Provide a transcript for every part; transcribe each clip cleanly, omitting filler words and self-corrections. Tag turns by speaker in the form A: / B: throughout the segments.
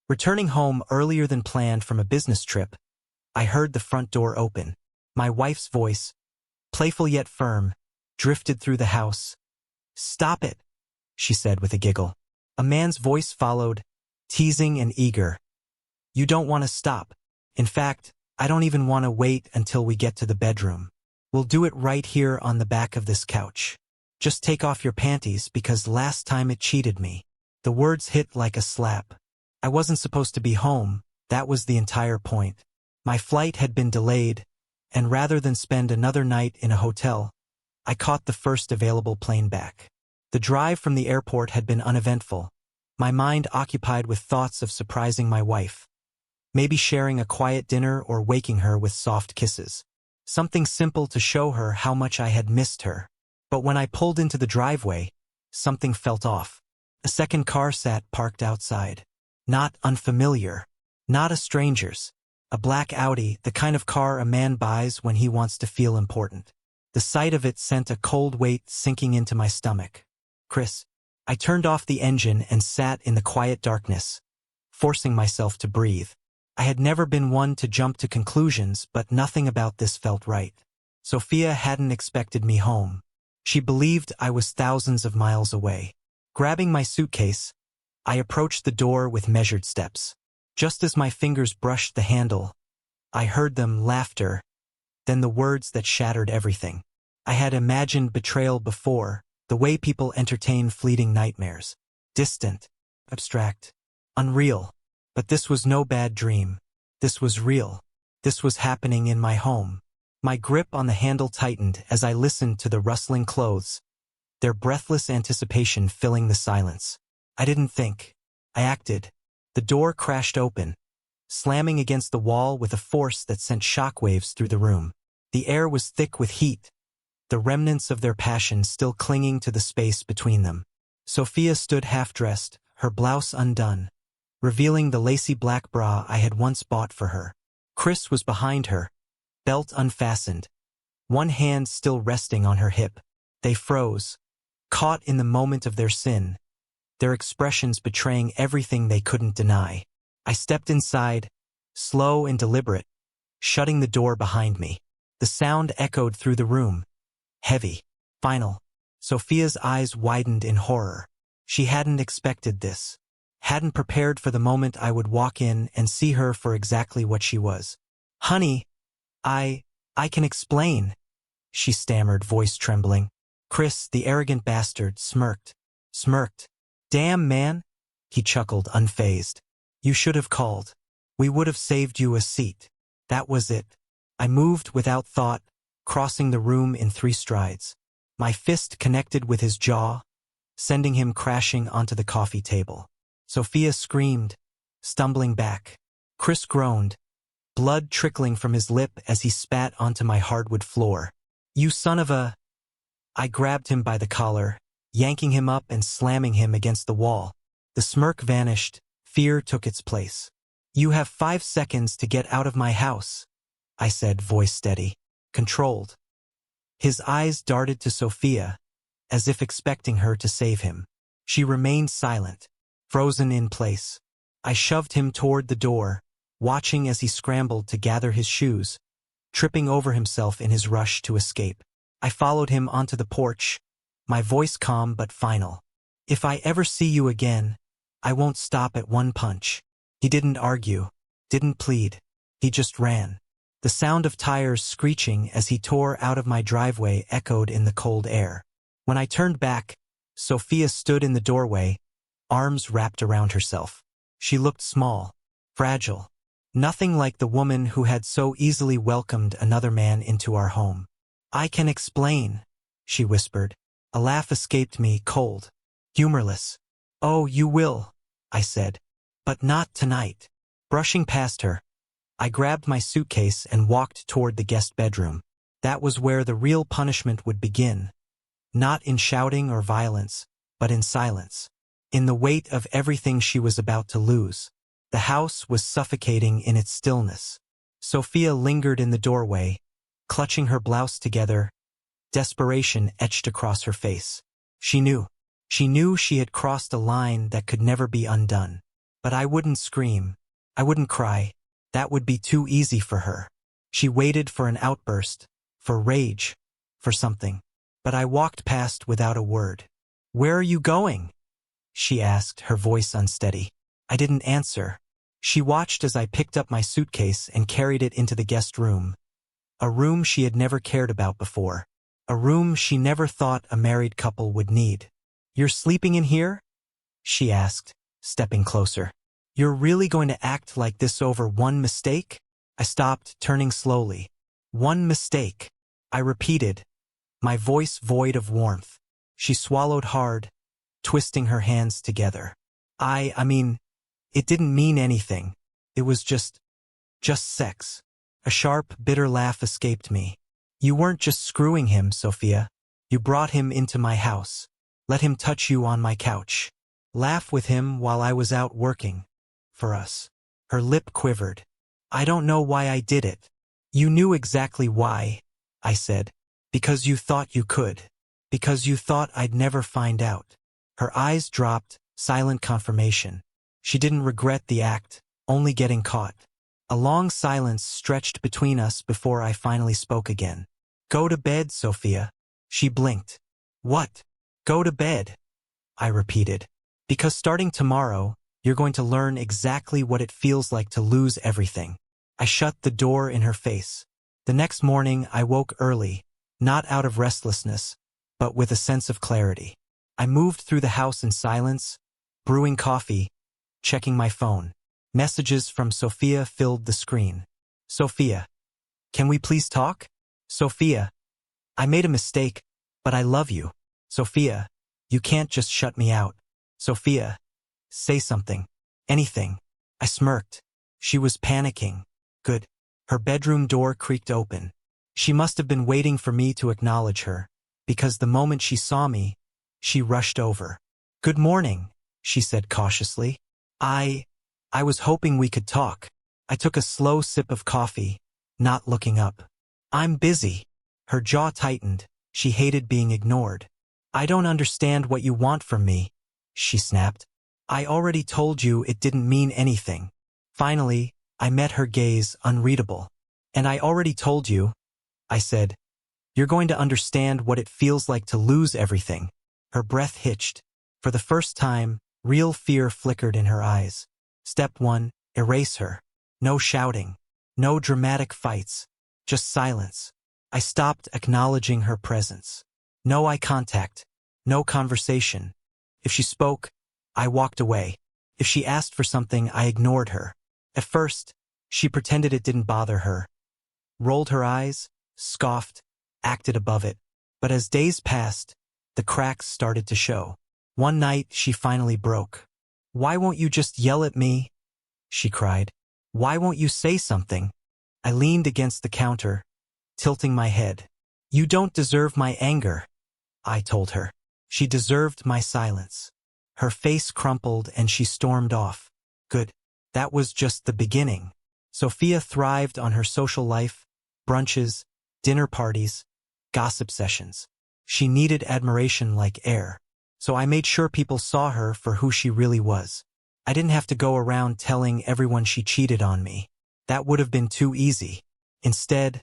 A: Returning home earlier than planned from a business trip, I heard the front door open. My wife's voice, playful yet firm, drifted through the house. "Stop it," she said with a giggle. A man's voice followed, teasing and eager. "You don't want to stop. In fact, I don't even want to wait until we get to the bedroom. We'll do it right here on the back of this couch. Just take off your panties because last time it cheated me." The words hit like a slap. I wasn't supposed to be home, that was the entire point. My flight had been delayed, and rather than spend another night in a hotel, I caught the first available plane back. The drive from the airport had been uneventful, my mind occupied with thoughts of surprising my wife. Maybe sharing a quiet dinner or waking her with soft kisses. Something simple to show her how much I had missed her. But when I pulled into the driveway, something felt off. A second car sat parked outside. Not unfamiliar. Not a stranger's. A black Audi, the kind of car a man buys when he wants to feel important. The sight of it sent a cold weight sinking into my stomach. "Chris." I turned off the engine and sat in the quiet darkness, forcing myself to breathe. I had never been one to jump to conclusions, but nothing about this felt right. Sophia hadn't expected me home. She believed I was thousands of miles away. Grabbing my suitcase, I approached the door with measured steps. Just as my fingers brushed the handle, I heard them laughter, then the words that shattered everything. I had imagined betrayal before, the way people entertain fleeting nightmares. Distant, abstract, unreal. But this was no bad dream. This was real. This was happening in my home. My grip on the handle tightened as I listened to the rustling clothes, their breathless anticipation filling the silence. I didn't think. I acted. The door crashed open, slamming against the wall with a force that sent shockwaves through the room. The air was thick with heat, the remnants of their passion still clinging to the space between them. Sophia stood half-dressed, her blouse undone, revealing the lacy black bra I had once bought for her. Chris was behind her, belt unfastened, one hand still resting on her hip. They froze, caught in the moment of their sin, their expressions betraying everything they couldn't deny. I stepped inside, slow and deliberate, shutting the door behind me. The sound echoed through the room. Heavy. Final. Sophia's eyes widened in horror. She hadn't expected this. Hadn't prepared for the moment I would walk in and see her for exactly what she was. "Honey, I can explain," she stammered, voice trembling. Chris, the arrogant bastard, smirked. "Damn, man," he chuckled, unfazed. "You should have called. We would have saved you a seat." That was it. I moved without thought, crossing the room in 3 strides. My fist connected with his jaw, sending him crashing onto the coffee table. Sophia screamed, stumbling back. Chris groaned, blood trickling from his lip as he spat onto my hardwood floor. "You son of a—" I grabbed him by the collar, yanking him up and slamming him against the wall. The smirk vanished, fear took its place. "You have 5 seconds to get out of my house," I said, voice steady, controlled. His eyes darted to Sophia, as if expecting her to save him. She remained silent, frozen in place. I shoved him toward the door, watching as he scrambled to gather his shoes, tripping over himself in his rush to escape. I followed him onto the porch, my voice calm but final. "If I ever see you again, I won't stop at one punch." He didn't argue, didn't plead. He just ran. The sound of tires screeching as he tore out of my driveway echoed in the cold air. When I turned back, Sophia stood in the doorway, arms wrapped around herself. She looked small, fragile, nothing like the woman who had so easily welcomed another man into our home. "I can explain," she whispered. A laugh escaped me, cold, humorless. "Oh, you will," I said. "But not tonight." Brushing past her, I grabbed my suitcase and walked toward the guest bedroom. That was where the real punishment would begin. Not in shouting or violence, but in silence. In the weight of everything she was about to lose. The house was suffocating in its stillness. Sophia lingered in the doorway, clutching her blouse together, desperation etched across her face. She knew. She knew she had crossed a line that could never be undone. But I wouldn't scream. I wouldn't cry. That would be too easy for her. She waited for an outburst, for rage, for something. But I walked past without a word. "Where are you going?" she asked, her voice unsteady. I didn't answer. She watched as I picked up my suitcase and carried it into the guest room. A room she had never cared about before. A room she never thought a married couple would need. "You're sleeping in here?" she asked, stepping closer. "You're really going to act like this over one mistake?" I stopped, turning slowly. "One mistake," I repeated, my voice void of warmth. She swallowed hard, twisting her hands together. I mean, it didn't mean anything. It was just sex. A sharp, bitter laugh escaped me. "You weren't just screwing him, Sophia. You brought him into my house. Let him touch you on my couch. Laugh with him while I was out working. For us." Her lip quivered. "I don't know why I did it." "You knew exactly why," I said. "Because you thought you could. Because you thought I'd never find out." Her eyes dropped, silent confirmation. She didn't regret the act, only getting caught. A long silence stretched between us before I finally spoke again. "Go to bed, Sophia." She blinked. "What? Go to bed?" I repeated. "Because starting tomorrow, you're going to learn exactly what it feels like to lose everything." I shut the door in her face. The next morning I woke early, not out of restlessness, but with a sense of clarity. I moved through the house in silence, brewing coffee, checking my phone. Messages from Sophia filled the screen. "Sophia, can we please talk?" "Sophia, I made a mistake, but I love you." "Sophia, you can't just shut me out." "Sophia, say something. Anything." I smirked. She was panicking. Good. Her bedroom door creaked open. She must have been waiting for me to acknowledge her, because the moment she saw me, she rushed over. "Good morning," she said cautiously. I was hoping we could talk." I took a slow sip of coffee, not looking up. "I'm busy." Her jaw tightened. She hated being ignored. "I don't understand what you want from me," she snapped. "I already told you it didn't mean anything." Finally, I met her gaze, unreadable. "And I already told you," I said, "you're going to understand what it feels like to lose everything." Her breath hitched. For the first time, real fear flickered in her eyes. Step 1, erase her. No shouting. No dramatic fights. Just silence. I stopped acknowledging her presence. No eye contact. No conversation. If she spoke, I walked away. If she asked for something, I ignored her. At first, she pretended it didn't bother her. Rolled her eyes, scoffed, acted above it. But as days passed, the cracks started to show. One night, she finally broke. "Why won't you just yell at me?" she cried. "Why won't you say something?" I leaned against the counter, tilting my head. "You don't deserve my anger," I told her. She deserved my silence. Her face crumpled and she stormed off. Good. That was just the beginning. Sophia thrived on her social life, brunches, dinner parties, gossip sessions. She needed admiration like air. So I made sure people saw her for who she really was. I didn't have to go around telling everyone she cheated on me. That would have been too easy. Instead,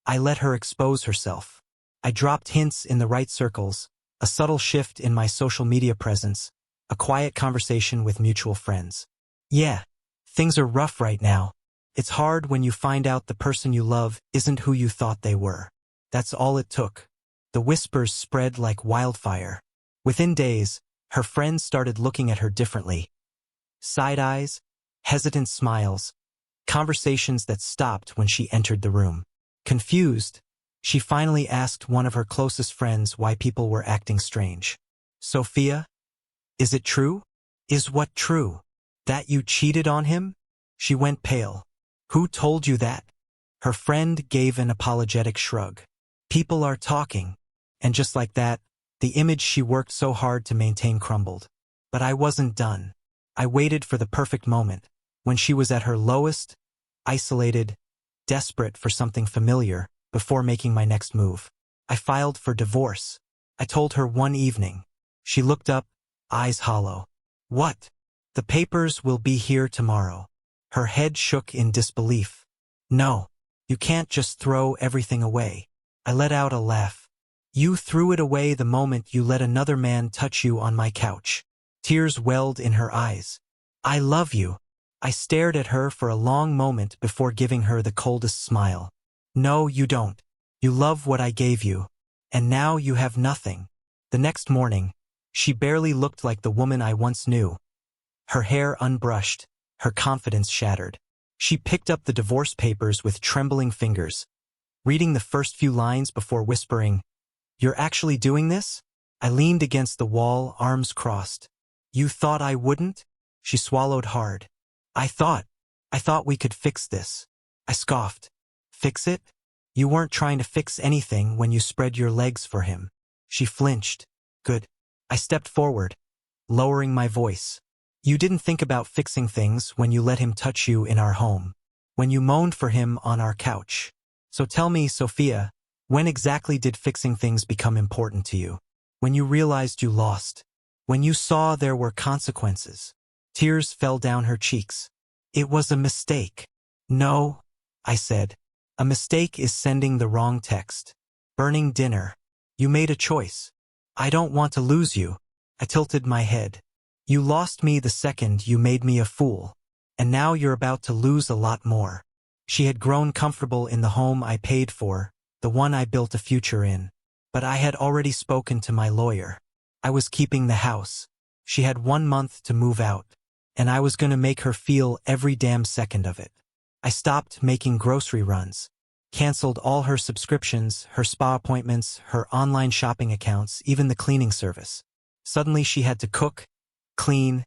A: I let her expose herself. I dropped hints in the right circles, a subtle shift in my social media presence, a quiet conversation with mutual friends. "Yeah, things are rough right now. It's hard when you find out the person you love isn't who you thought they were." That's all it took. The whispers spread like wildfire. Within days, her friends started looking at her differently. Side eyes, hesitant smiles, conversations that stopped when she entered the room. Confused, she finally asked one of her closest friends why people were acting strange. "Sophia, is it true?" "Is what true? That you cheated on him?" She went pale. "Who told you that?" Her friend gave an apologetic shrug. "People are talking." And just like that, the image she worked so hard to maintain crumbled. But I wasn't done. I waited for the perfect moment, when she was at her lowest, isolated, desperate for something familiar, before making my next move. I filed for divorce. I told her one evening. She looked up, eyes hollow. "What?" The papers will be here tomorrow. Her head shook in disbelief. No, you can't just throw everything away. I let out a laugh. You threw it away the moment you let another man touch you on my couch. Tears welled in her eyes. I love you. I stared at her for a long moment before giving her the coldest smile. No, you don't. You love what I gave you. And now you have nothing. The next morning, she barely looked like the woman I once knew. Her hair unbrushed, her confidence shattered. She picked up the divorce papers with trembling fingers, reading the first few lines before whispering, "You're actually doing this?" I leaned against the wall, arms crossed. "You thought I wouldn't?" She swallowed hard. I thought we could fix this." I scoffed. "Fix it? You weren't trying to fix anything when you spread your legs for him." She flinched. "Good." I stepped forward, lowering my voice. "You didn't think about fixing things when you let him touch you in our home, when you moaned for him on our couch. So tell me, Sophia, when exactly did fixing things become important to you? When you realized you lost? When you saw there were consequences?" Tears fell down her cheeks. "It was a mistake." "No," I said. "A mistake is sending the wrong text. Burning dinner. You made a choice. I don't want to lose you." I tilted my head. "You lost me the second you made me a fool. And now you're about to lose a lot more." She had grown comfortable in the home I paid for, the one I built a future in. But I had already spoken to my lawyer. I was keeping the house. She had 1 month to move out. And I was going to make her feel every damn second of it. I stopped making grocery runs, canceled all her subscriptions, her spa appointments, her online shopping accounts, even the cleaning service. Suddenly she had to cook, clean,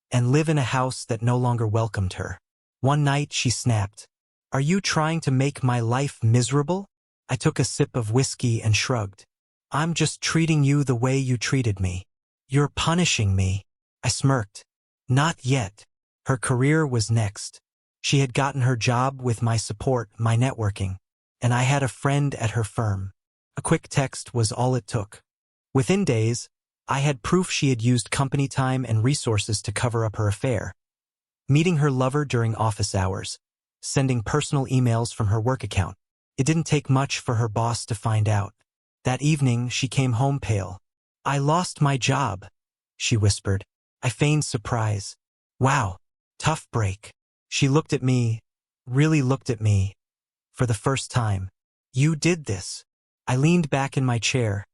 A: and live in a house that no longer welcomed her. One night she snapped, "Are you trying to make my life miserable?" I took a sip of whiskey and shrugged. "I'm just treating you the way you treated me." "You're punishing me." I smirked. "Not yet." Her career was next. She had gotten her job with my support, my networking, and I had a friend at her firm. A quick text was all it took. Within days, I had proof she had used company time and resources to cover up her affair. Meeting her lover during office hours, sending personal emails from her work account. It didn't take much for her boss to find out. That evening, she came home pale. "I lost my job," she whispered. I feigned surprise. "Wow, tough break." She looked at me, really looked at me, for the first time. "You did this." I leaned back in my chair,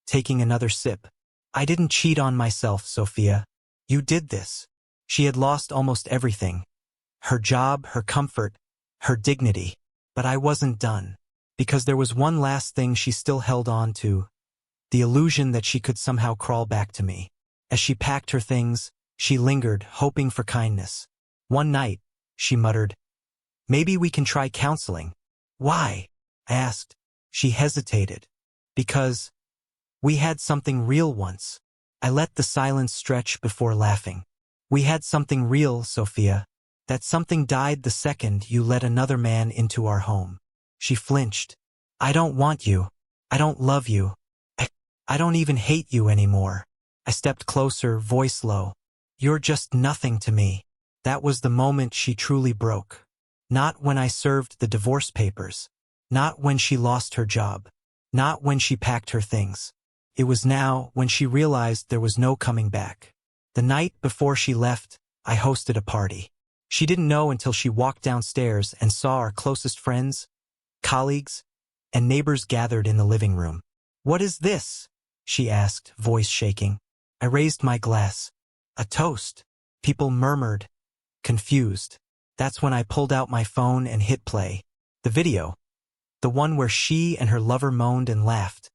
A: taking another sip. "I didn't cheat on myself, Sophia. You did this." She had lost almost everything. Her job, her comfort, her dignity. But I wasn't done. Because there was one last thing she still held on to. The illusion that she could somehow crawl back to me. As she packed her things, she lingered, hoping for kindness. One night, she muttered, "Maybe we can try counseling." "Why?" I asked. She hesitated. "Because we had something real once." I let the silence stretch before laughing. "We had something real, Sophia. That something died the second you let another man into our home." She flinched. "I don't want you. I don't love you. I don't even hate you anymore." I stepped closer, voice low. "You're just nothing to me." That was the moment she truly broke. Not when I served the divorce papers. Not when she lost her job. Not when she packed her things. It was now, when she realized there was no coming back. The night before she left, I hosted a party. She didn't know until she walked downstairs and saw our closest friends, colleagues, and neighbors gathered in the living room. "What is this?" she asked, voice shaking. I raised my glass. "A toast." People murmured, confused. That's when I pulled out my phone and hit play. The video. The one where she and her lover moaned and laughed.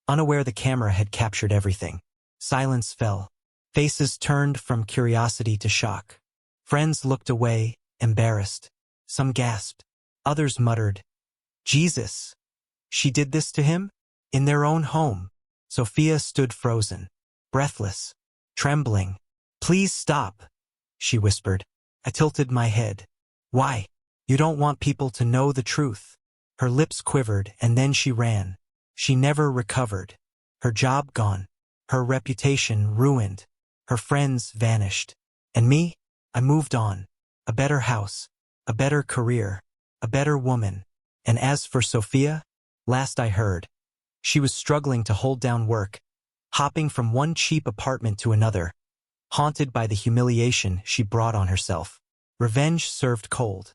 A: Unaware the camera had captured everything. Silence fell. Faces turned from curiosity to shock. Friends looked away, embarrassed. Some gasped. Others muttered, "Jesus! She did this to him? In their own home." Sophia stood frozen, breathless, trembling. "Please stop," she whispered. I tilted my head. "Why? You don't want people to know the truth." Her lips quivered, and then she ran. She never recovered. Her job gone. Her reputation ruined. Her friends vanished. And me? I moved on. A better house, a better career, a better woman. And as for Sophia, last I heard, she was struggling to hold down work, hopping from one cheap apartment to another, haunted by the humiliation she brought on herself. Revenge served cold.